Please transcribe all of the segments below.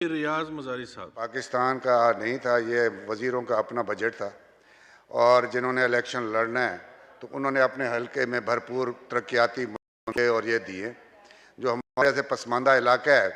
रियाज मजारी साहब। पाकिस्तान का नहीं था, ये वज़ीरों का अपना बजट था और जिन्होंने इलेक्शन लड़ना है तो उन्होंने अपने हलके में भरपूर तरक्याती मुद्दे और ये दिए। जो हमारे से पसमानदा इलाका है,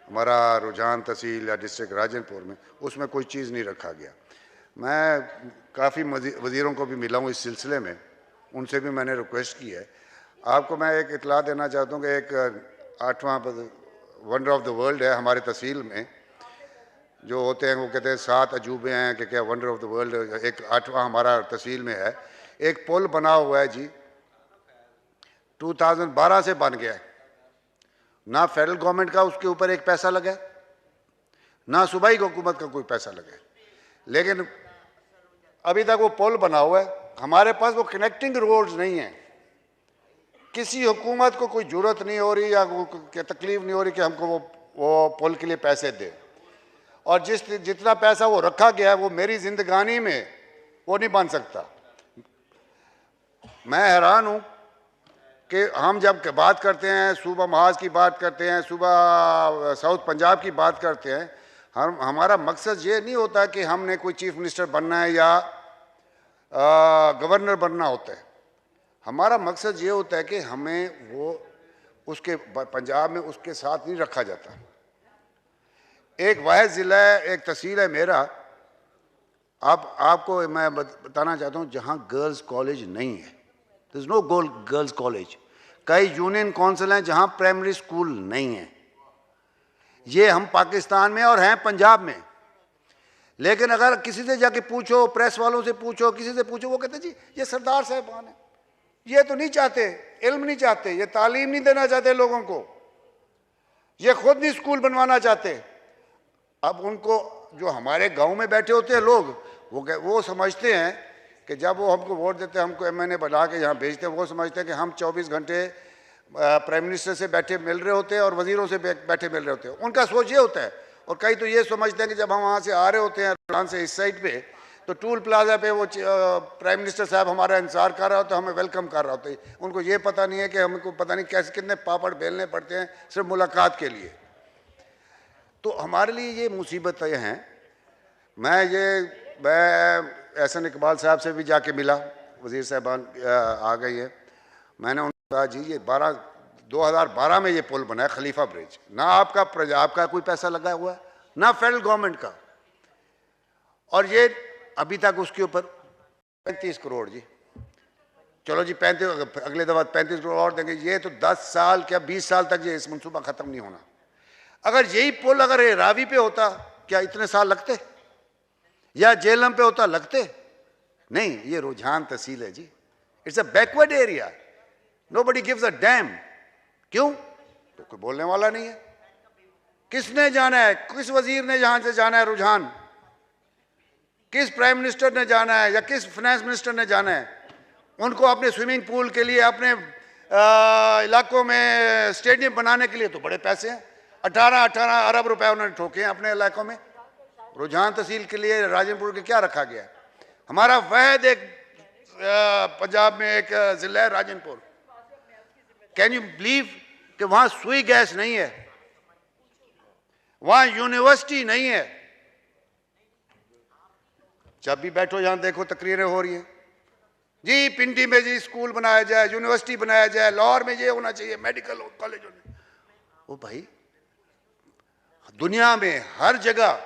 हमारा रुझान तहसील या डिस्ट्रिक्ट राजनपुर में, उसमें कोई चीज़ नहीं रखा गया। मैं काफ़ी वज़ीरों को भी मिला हूँ इस सिलसिले में, उनसे भी मैंने रिक्वेस्ट की है। आपको मैं एक इतला देना चाहता हूँ कि एक 8वां वंडर ऑफ द वर्ल्ड है हमारे तहसील में, जो होते हैं वो कहते हैं 7 अजूबे हैं कि क्या वंडर ऑफ द वर्ल्ड, एक 8वां हमारा तहसील में है। एक पुल बना हुआ है जी, 2012 से बन गया है, ना फेडरल गवर्नमेंट का उसके ऊपर एक पैसा लगा है, ना सूबाई हुकूमत का कोई पैसा लगा है, लेकिन अभी तक वो पुल बना हुआ है। हमारे पास वो कनेक्टिंग रोड्स नहीं है। किसी हुकूमत को कोई जरूरत नहीं हो रही या तकलीफ नहीं हो रही कि हमको वो पुल के लिए पैसे दे, और जितना पैसा वो रखा गया है वो मेरी जिंदगानी में वो नहीं बन सकता। मैं हैरान हूँ कि हम जब बात करते हैं, सूबा महाज की बात करते हैं, सूबा साउथ पंजाब की बात करते हैं, हमारा मकसद ये नहीं होता कि हमने कोई चीफ मिनिस्टर बनना है या गवर्नर बनना होता है। हमारा मकसद ये होता है कि हमें वो उसके पंजाब में उसके साथ नहीं रखा जाता। एक वाहिद ज़िला है, एक तहसील है मेरा, आपको मैं बताना चाहता हूँ जहाँ गर्ल्स कॉलेज नहीं है, there is no girls college. कई यूनियन काउंसिल हैं जहाँ प्राइमरी स्कूल नहीं है। ये हम पाकिस्तान में और हैं पंजाब में, लेकिन अगर किसी से जाके पूछो, प्रेस वालों से पूछो, किसी से पूछो, वो कहते जी ये सरदार साहबान है, ये तो नहीं चाहते, इल्म नहीं चाहते, ये तालीम नहीं देना चाहते लोगों को, ये खुद नहीं स्कूल बनवाना चाहते। अब उनको जो हमारे गांव में बैठे होते हैं लोग, वो समझते हैं कि जब वो हमको वोट देते हैं, हमको एमएनए बना के यहाँ भेजते हैं, वो समझते हैं कि हम 24 घंटे प्राइम मिनिस्टर से बैठे मिल रहे होते हैं और वजीरों से बैठे मिल रहे होते हैं। उनका सोच ये होता है। और कई तो ये समझते हैं कि जब हम वहाँ से आ रहे होते हैं रुझान से इस साइड पे, तो टूल प्लाजा पे वो प्राइम मिनिस्टर साहब हमारा इंतजार कर रहा होता है, हमें वेलकम कर रहा होता है। उनको ये पता नहीं है कि हमको पता नहीं कैसे कितने पापड़ बेलने पड़ते हैं सिर्फ मुलाकात के लिए। तो हमारे लिए ये मुसीबतें हैं। मैं एहसन इकबाल साहब से भी जाके मिला, वज़ीर साहबान आ गई है। मैंने उनको कहा जी ये 2012 में ये पुल बना है, खलीफा ब्रिज, ना आपका कोई पैसा लगा हुआ है, ना फेडरल गवर्नमेंट का, और ये अभी तक उसके ऊपर 35 करोड़ जी। चलो जी 35, अगले दफा 35 करोड़ और देंगे। ये तो 10 साल क्या 20 साल तक ये इस मनसूबा खत्म नहीं होना। अगर यही पुल अगर रावी पे होता क्या इतने साल लगते, या जेलम पे होता लगते? नहीं, ये रुझान तहसील है जी, it's a backward area, nobody gives a damn. क्यों? तो कोई बोलने वाला नहीं है। किसने जाना है, किस वजीर ने यहां से जाना है रुझान, किस प्राइम मिनिस्टर ने जाना है या किस फाइनेंस मिनिस्टर ने जाना है? उनको अपने स्विमिंग पूल के लिए, अपने इलाकों में स्टेडियम बनाने के लिए तो बड़े पैसे हैं, 18 अरब रुपए उन्होंने ठोके हैं अपने इलाकों में। रुझान तहसील के लिए राजनपुर के क्या रखा गया? हमारा वहद एक पंजाब में एक जिला है राजनपुर। कैन यू बिलीव कि वहां सुई गैस नहीं है, वहां यूनिवर्सिटी नहीं है। जब भी बैठो यहां देखो तकरीरें हो रही हैं जी, पिंडी में जी स्कूल बनाया जाए, यूनिवर्सिटी बनाया जाए, लाहौर में ये होना चाहिए, मेडिकल कॉलेज होने। ओ भाई, दुनिया में हर जगह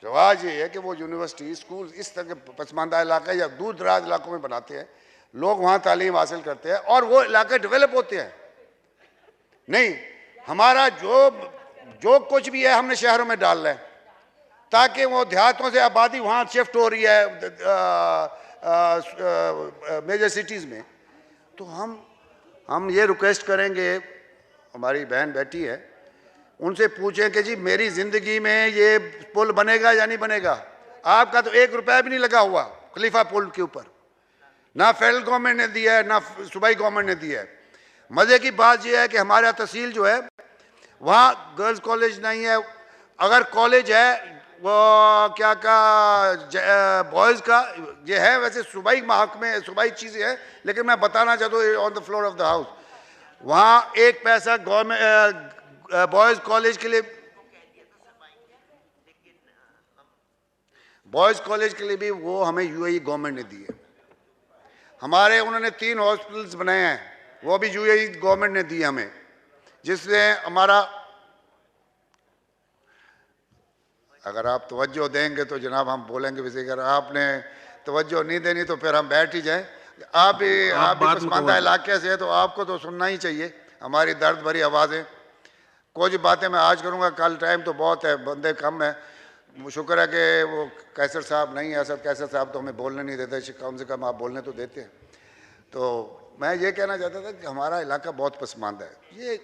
रवाज ये है कि वो यूनिवर्सिटी स्कूल इस तरह के पसमानदा इलाका या दूर दराज इलाकों में बनाते हैं, लोग वहाँ तालीम हासिल करते हैं और वो इलाके डेवलप होते हैं। नहीं, हमारा जो कुछ भी है हमने शहरों में डालना है ताकि वो देहातों से आबादी वहाँ शिफ्ट हो रही है मेजर सिटीज़ में। तो हम ये रिक्वेस्ट करेंगे, हमारी बहन बैठी है, उनसे पूछें कि जी मेरी ज़िंदगी में ये पुल बनेगा या नहीं बनेगा? आपका तो 1 रुपया भी नहीं लगा हुआ खलीफा पुल के ऊपर, ना फेडरल गवर्नमेंट ने दिया है ना सूबाई गवर्नमेंट ने दिया है। मज़े की बात यह है कि हमारा तहसील जो है वहाँ गर्ल्स कॉलेज नहीं है। अगर कॉलेज है वो क्या बॉयज़ का ये है, वैसे सूबाई महकमे सूबाई चीज़ें हैं, लेकिन मैं बताना चाहता हूँ on the floor of the house, वहाँ एक पैसा गवर्नमेंट बॉयज़ कॉलेज के लिए बॉयज़ कॉलेज के लिए भी वो हमें यूएई गवर्नमेंट ने दिए। हमारे उन्होंने 3 हॉस्पिटल्स बनाए हैं, वो भी यूएई गवर्नमेंट ने दिए हमें, जिससे हमारा, अगर आप तवज्जो देंगे तो जनाब हम बोलेंगे, वैसे अगर आपने तवज्जो नहीं देनी तो फिर हम बैठ ही जाएं। आप भी पसमानदा इलाके से है तो आपको तो सुनना ही चाहिए हमारी दर्द भरी आवाज़ें। कुछ बातें मैं आज करूँगा, कल टाइम तो बहुत है, बंदे कम है। शुक्र है कि वो कैसर साहब नहीं है, असद कैसर साहब तो हमें बोलने नहीं देते, कम से कम आप बोलने तो देते हैं। तो मैं ये कहना चाहता था कि हमारा इलाका बहुत पसमानदा है। ये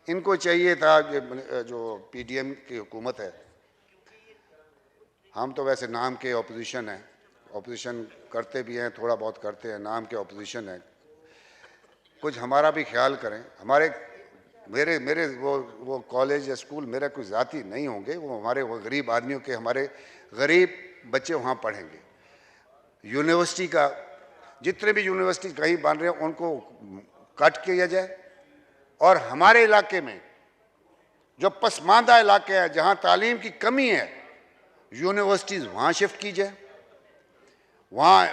इनको चाहिए था, जो पीडीएम की हुकूमत है, हम तो वैसे नाम के ऑपोजिशन हैं, ऑपोजिशन करते भी हैं, थोड़ा बहुत करते हैं, नाम के ऑपोजिशन है, कुछ हमारा भी ख्याल करें। हमारे मेरे मेरे वो कॉलेज या स्कूल मेरा कोई ज़ाती नहीं होंगे, वो हमारे वो गरीब आदमियों के, हमारे गरीब बच्चे वहाँ पढ़ेंगे। यूनिवर्सिटी का, जितने भी यूनिवर्सिटी कहीं बन रहे हैं उनको कट किया जाए, और हमारे इलाके में जो पसमानदा इलाके हैं जहाँ तालीम की कमी है, यूनिवर्सिटीज़ वहाँ शिफ्ट की जाए। वहाँ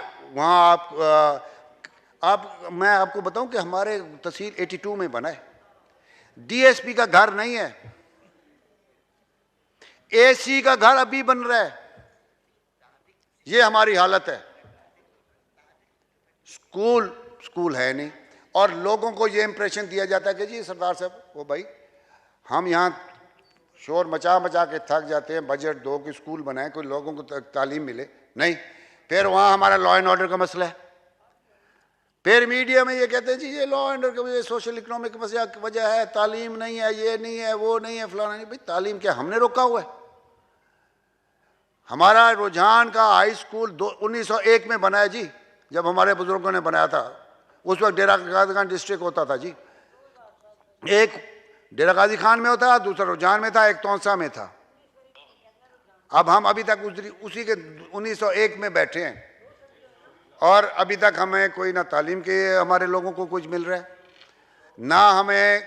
मैं आपको बताऊं कि हमारे तहसील 82 में बना है, डीएसपी का घर नहीं है, एसी का घर अभी बन रहा है। ये हमारी हालत है। स्कूल है नहीं, और लोगों को ये इंप्रेशन दिया जाता है कि जी सरदार साहब, वो भाई हम यहाँ शोर मचा मचा के थक जाते हैं, बजट दो कि स्कूल बनाए, कोई लोगों को तालीम मिले नहीं। फिर वहाँ हमारा लॉ एंड ऑर्डर का मसला है। फिर मीडिया में ये कहते हैं जी ये लॉ एंड ऑर्डर का सोशल इकोनॉमिक वजह है, तालीम नहीं है, ये नहीं है, वो नहीं है, फलाना नहीं। भाई तालीम क्या हमने रोका हुआ है? हमारा रुझान का हाई स्कूल 1901 में बनाया जी, जब हमारे बुजुर्गों ने बनाया था। उस वक्त डेरा गाजी खान डिस्ट्रिक्ट होता था जी, एक डेरा गाजी खान में होता, दूसरा रुझान में था, एक तौंसा में था। अब हम अभी तक उसी के 1901 में बैठे हैं, और अभी तक हमें कोई ना तालीम के हमारे लोगों को कुछ मिल रहा है, ना हमें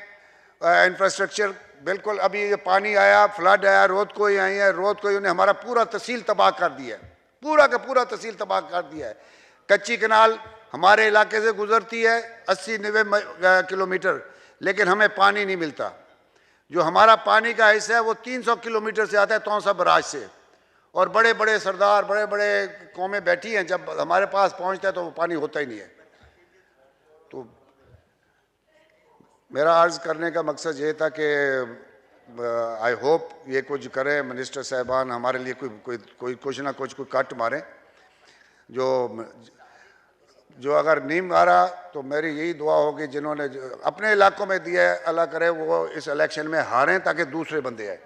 इंफ्रास्ट्रक्चर। बिल्कुल अभी ये पानी आया, फ्लड आया, रोद कोई आई है, रोद कोई उन्हें हमारा पूरा तहसील तबाह कर दिया है, पूरा का पूरा तहसील तबाह कर दिया है। कच्ची कनाल हमारे इलाके से गुजरती है 80-90 किलोमीटर, लेकिन हमें पानी नहीं मिलता। जो हमारा पानी का हिस्सा है वो 300 किलोमीटर से आता है तौसा बराज से, और बड़े बड़े सरदार, बड़े बड़े कौमें बैठी हैं, जब हमारे पास पहुंचता है तो वो पानी होता ही नहीं है। तो मेरा अर्ज़ करने का मकसद ये था कि आई होप ये कुछ करें मिनिस्टर साहबान, हमारे लिए कुछ ना कुछ कट मारें। जो अगर नहीं मारा तो मेरी यही दुआ होगी, जिन्होंने अपने इलाकों में दिया है, अल्लाह करे वो इस इलेक्शन में हारें, ताकि दूसरे बंदे आए,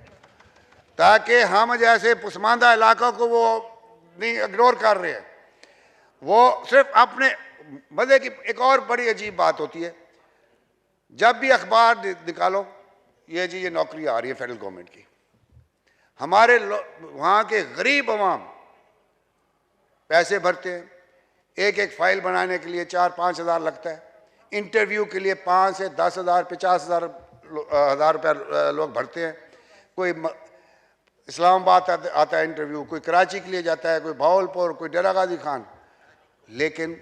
ताकि हम जैसे पसमानदा इलाकों को वो नहीं इग्नोर कर रहे हैं। वो सिर्फ अपने मज़े की। एक और बड़ी अजीब बात होती है, जब भी अखबार निकालो, ये जी ये नौकरी आ रही है फेडरल गवर्नमेंट की, हमारे वहाँ के गरीब अवाम पैसे भरते हैं, एक एक फाइल बनाने के लिए 4-5 हज़ार लगता है, इंटरव्यू के लिए 5 से 10 हज़ार 50 हज़ार रुपया लोग भरते हैं। कोई इस्लामाबाद आता है इंटरव्यू, कोई कराची के लिए जाता है, कोई भावलपुर, कोई डेरा गाजी खान, लेकिन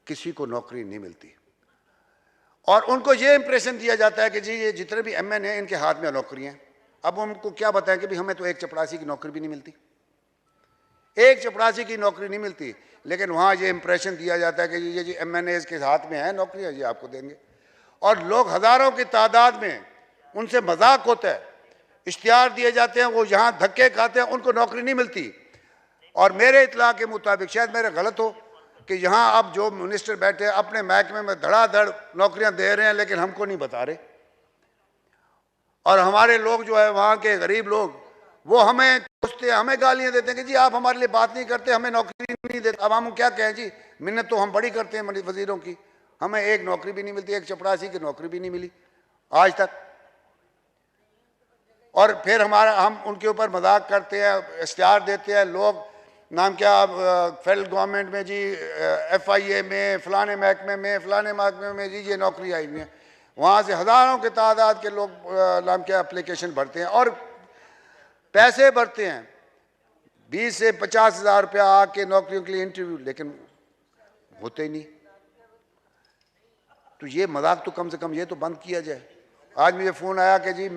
किसी को नौकरी नहीं मिलती। और उनको ये इंप्रेशन दिया जाता है कि जी ये जितने भी एमएन हैं इनके हाथ में नौकरियाँ। अब उनको क्या बताएं कि भी हमें तो एक चपरासी की नौकरी भी नहीं मिलती, एक चपरासी की नौकरी नहीं मिलती, लेकिन वहाँ ये इंप्रेशन दिया जाता है कि ये जी एमएनएज़ के हाथ में है नौकरियाँ, ये आपको देंगे। और लोग हज़ारों की तादाद में उनसे मजाक होता है, इश्तिहार दिए जाते हैं, वो यहाँ धक्के खाते हैं, उनको नौकरी नहीं मिलती। और मेरे इत्तला के मुताबिक, शायद मेरे गलत हो, कि यहाँ अब जो मिनिस्टर बैठे हैं अपने महकमे में धड़ाधड़ नौकरियाँ दे रहे हैं, लेकिन हमको नहीं बता रहे। और हमारे लोग जो है वहाँ के गरीब लोग, वो हमें पूछते हैं, हमें गालियाँ देते हैं कि जी आप हमारे लिए बात नहीं करते, हमें नौकरी नहीं देते। अब हम क्या कहें जी, मिन्नत तो हम बड़ी करते हैं वजीरों की, हमें एक नौकरी भी नहीं मिलती, एक चपरासी की नौकरी भी नहीं मिली आज तक। और फिर हम उनके ऊपर मजाक करते हैं, इश्तिहार देते हैं, लोग नाम क्या फेडरल गवर्नमेंट में जी FIA में, फलाने महकमे में जी ये नौकरी आई हुई है। वहाँ से हज़ारों के तादाद के लोग नाम क्या एप्लीकेशन भरते हैं और पैसे भरते हैं। 20 से 50,000 रुपया आके नौकरियों के लिए इंटरव्यू, लेकिन होते ही नहीं। तो ये मजाक तो कम से कम ये तो बंद किया जाए। आज मुझे फ़ोन आया कि जी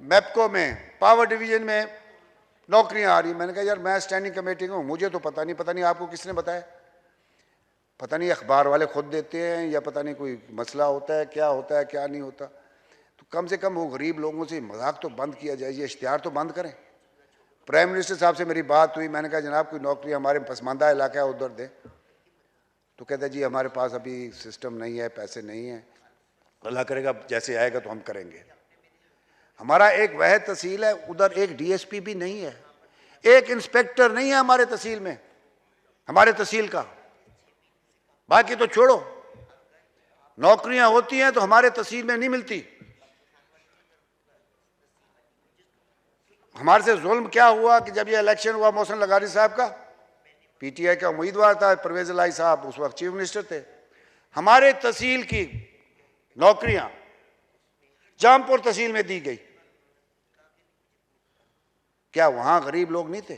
मैप्को में पावर डिवीजन में नौकरियां आ रही। मैंने कहा यार मैं स्टैंडिंग कमेटी में हूँ, मुझे तो पता नहीं आपको किसने बताया? पता नहीं अखबार वाले खुद देते हैं या पता नहीं कोई मसला होता है क्या नहीं होता। तो कम से कम वो गरीब लोगों से मजाक तो बंद किया जाए, ये इश्तिहार तो बंद करें। प्राइम मिनिस्टर साहब से मेरी बात हुई, मैंने कहा जनाब कोई नौकरी हमारे पसमानदा इलाका है उधर दे। तो कहते जी हमारे पास अभी सिस्टम नहीं है, पैसे नहीं है, अल्लाह करेगा जैसे आएगा तो हम करेंगे। हमारा एक वह तहसील है, उधर एक डीएसपी भी नहीं है, एक इंस्पेक्टर नहीं है हमारे तहसील में, हमारे तहसील का। बाकी तो छोड़ो, नौकरियां होती हैं तो हमारे तहसील में नहीं मिलती। हमारे से जुल्म क्या हुआ कि जब ये इलेक्शन हुआ मोहसिन लगारी साहब का, पीटीआई का उम्मीदवार था, परवेज इलाही साहब उस वक्त चीफ मिनिस्टर थे, हमारे तहसील की नौकरियां जामपुर तहसील में दी गई। क्या वहां गरीब लोग नहीं थे?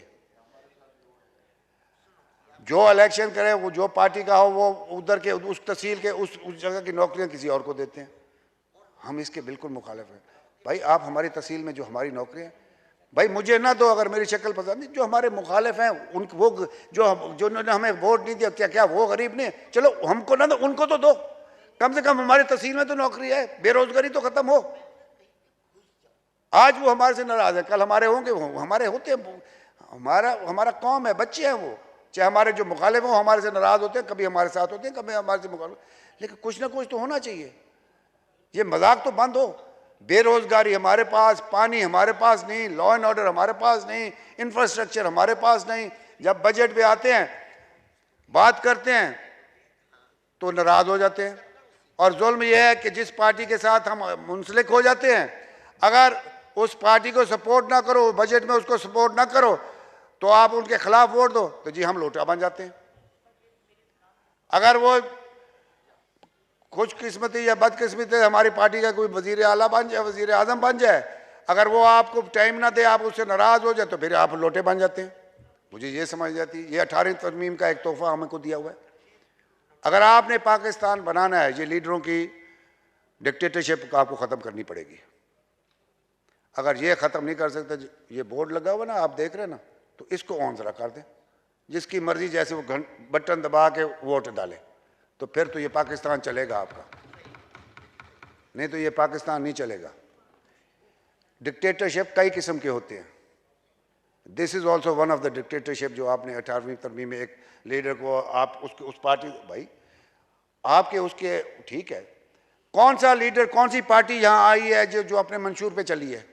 जो इलेक्शन करे, वो जो पार्टी का हो, वो उधर के उस तहसील के उस जगह की नौकरियां किसी और को देते हैं। हम इसके बिल्कुल मुखालिफ हैं। भाई आप हमारी तहसील में जो हमारी नौकरियां, भाई मुझे ना दो अगर मेरी शक्ल पसंद नहीं, जो हमारे मुखालिफ हैं उन वो जो उन्होंने हमें वोट नहीं दिया, क्या वो गरीब नहीं? चलो हमको ना दो, उनको तो दो, कम से कम हमारी तहसील में तो नौकरी है, बेरोजगारी तो खत्म हो। आज वो हमारे से नाराज है, कल हमारे होंगे, वो हमारे होते हैं। हमारा कौम है, बच्चे हैं वो, चाहे हमारे जो मुखालिफ हो हमारे से नाराज होते हैं, कभी हमारे साथ होते हैं, कभी हमारे से मुखालिफ, लेकिन कुछ ना कुछ तो होना चाहिए। ये मजाक तो बंद हो। बेरोजगारी हमारे पास, पानी हमारे पास नहीं, लॉ एंड ऑर्डर हमारे पास नहीं, इंफ्रास्ट्रक्चर हमारे पास नहीं। जब बजट पे आते हैं, बात करते हैं तो नाराज हो जाते हैं। और जुल्म यह है कि जिस पार्टी के साथ हम मुंसलिक हो जाते हैं, अगर उस पार्टी को सपोर्ट ना करो, बजट में उसको सपोर्ट ना करो, तो आप उनके खिलाफ वोट दो तो जी हम लोटा बन जाते हैं। अगर वो खुशकिस्मती या बदकिस्मती हमारी पार्टी का कोई वजीर आला बन जाए, वजीर आजम बन जाए, अगर वो आपको टाइम ना दे, आप उससे नाराज हो जाए, तो फिर आप लोटे बन जाते हैं। मुझे ये समझ जाती है, ये 18वीं तरमीम का एक तोहफा हमको दिया हुआ है। अगर आपने पाकिस्तान बनाना है, ये लीडरों की डिक्टेटरशिप को आपको ख़त्म करनी पड़ेगी। अगर ये ख़त्म नहीं कर सकते, ये बोर्ड लगा हुआ ना आप देख रहे हैं ना, तो इसको ऑन ज़रा कर दें, जिसकी मर्जी जैसे वो बटन दबा के वोट डाले, तो फिर तो ये पाकिस्तान चलेगा आपका, नहीं तो ये पाकिस्तान नहीं चलेगा। डिक्टेटरशिप कई किस्म के होते हैं, this is also one of the dictatorship जो आपने 18वीं तरमीम में एक लीडर को आप उसके उस पार्टी, भाई आपके उसके ठीक है, कौन सा लीडर कौन सी पार्टी यहां आई है जो अपने मंशूर पे चली है?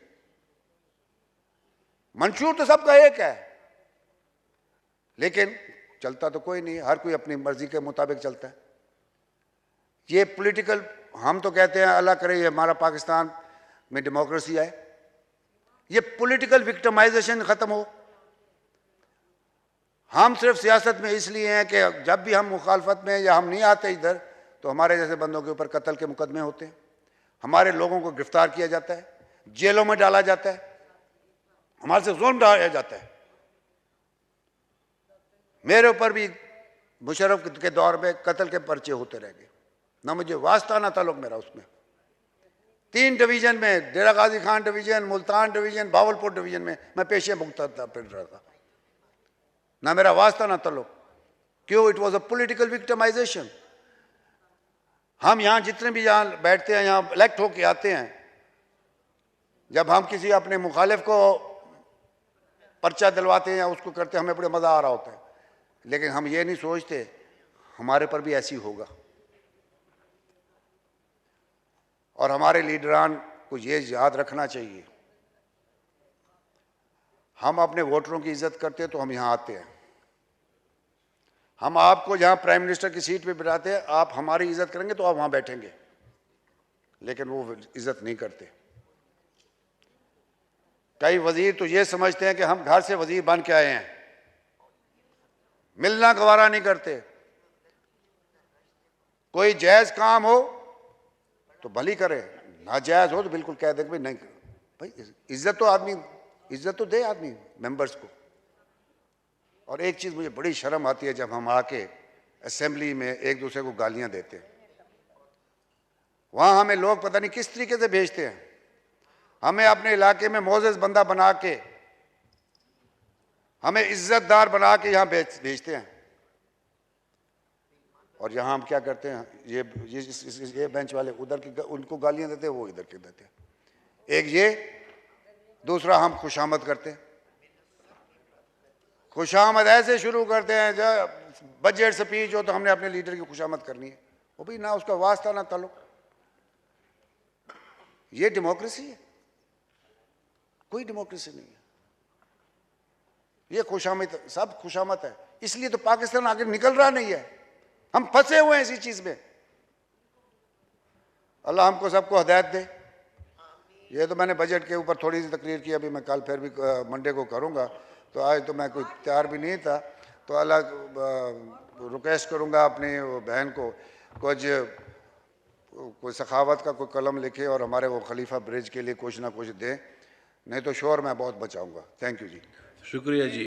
मंशूर तो सबका एक है, लेकिन चलता तो कोई नहीं, हर कोई अपनी मर्जी के मुताबिक चलता है। ये पॉलिटिकल, हम तो कहते हैं अल्लाह करे ये हमारा पाकिस्तान में डेमोक्रेसी आए, ये पॉलिटिकल विक्टिमाइजेशन खत्म हो। हम सिर्फ सियासत में इसलिए हैं कि जब भी हम मुखालफत में या हम नहीं आते इधर, तो हमारे जैसे बंदों के ऊपर कत्ल के मुकदमे होते हैं, हमारे लोगों को गिरफ्तार किया जाता है, जेलों में डाला जाता है, हमारे से जुल्म ढाया जाता है। मेरे ऊपर भी मुशर्रफ के दौर में कत्ल के पर्चे होते रह गए, ना मुझे वास्ता ना ताल्लुक मेरा उसमें। 3 डिवीजन में, Dera Ghazi Khan division, Multan division, Bahawalpur division में मैं पेशे मुख्तार फिर रहा था, ना मेरा वास्ता ना ताल्लुक। क्यों? It was a political victimisation. हम यहाँ जितने भी यहाँ बैठते हैं, यहाँ इलेक्ट होके आते हैं, जब हम किसी अपने मुखालिफ को पर्चा दिलवाते हैं या उसको करते हैं, हमें बड़ा मज़ा आ रहा होता है, लेकिन हम ये नहीं सोचते हमारे पर भी ऐसी होगा। और हमारे लीडरान को ये याद रखना चाहिए, हम अपने वोटरों की इज्जत करते हैं तो हम यहाँ आते हैं। हम आपको जहाँ प्राइम मिनिस्टर की सीट पे बिठाते हैं, आप हमारी इज्जत करेंगे तो आप वहाँ बैठेंगे, लेकिन वो इज्जत नहीं करते। कई वजीर तो ये समझते हैं कि हम घर से वजीर बन के आए हैं, मिलना गवारा नहीं करते। कोई जायज़ काम हो तो भली करे, नाजायज़ हो तो बिल्कुल कह दे भाई नहीं। भाई इज्जत तो दे आदमी मेंबर्स को। और एक चीज़ मुझे बड़ी शर्म आती है जब हम आके असेंबली में एक दूसरे को गालियां देते हैं। वहाँ हमें लोग पता नहीं किस तरीके से भेजते हैं, हमें अपने इलाके में मोअज़्ज़ज़ बंदा बना के, हमें इज्जतदार बना के यहाँ भेजते हैं, और यहाँ हम क्या करते हैं, ये बेंच वाले उधर की उनको गालियां देते हैं, वो इधर के देते हैं। एक ये, दूसरा हम खुशामद करते हैं। खुशामद ऐसे शुरू करते हैं जब बजट स्पीच हो तो हमने अपने लीडर की खुशामद करनी है, वो भी ना उसका वास्ता ना ताल्लुक। ये डेमोक्रेसी है? कोई डेमोक्रेसी नहीं है। ये खुशामद, सब खुशामद है। इसलिए तो पाकिस्तान आगे निकल रहा नहीं है, हम फंसे हुए हैं इसी चीज में। अल्लाह हमको सबको हिदायत दे। ये तो मैंने बजट के ऊपर थोड़ी सी तकरीर की, अभी मैं कल फिर भी मंडे को करूंगा, तो आज तो मैं कोई तैयार भी नहीं था, तो अल्लाह रिक्वेस्ट करूंगा अपनी बहन को कोई सखावत का कोई कलम लिखे और हमारे वो खलीफा ब्रिज के लिए कुछ ना कुछ दे, नहीं तो शोर मैं बहुत बचाऊंगा। थैंक यू जी। शुक्रिया जी।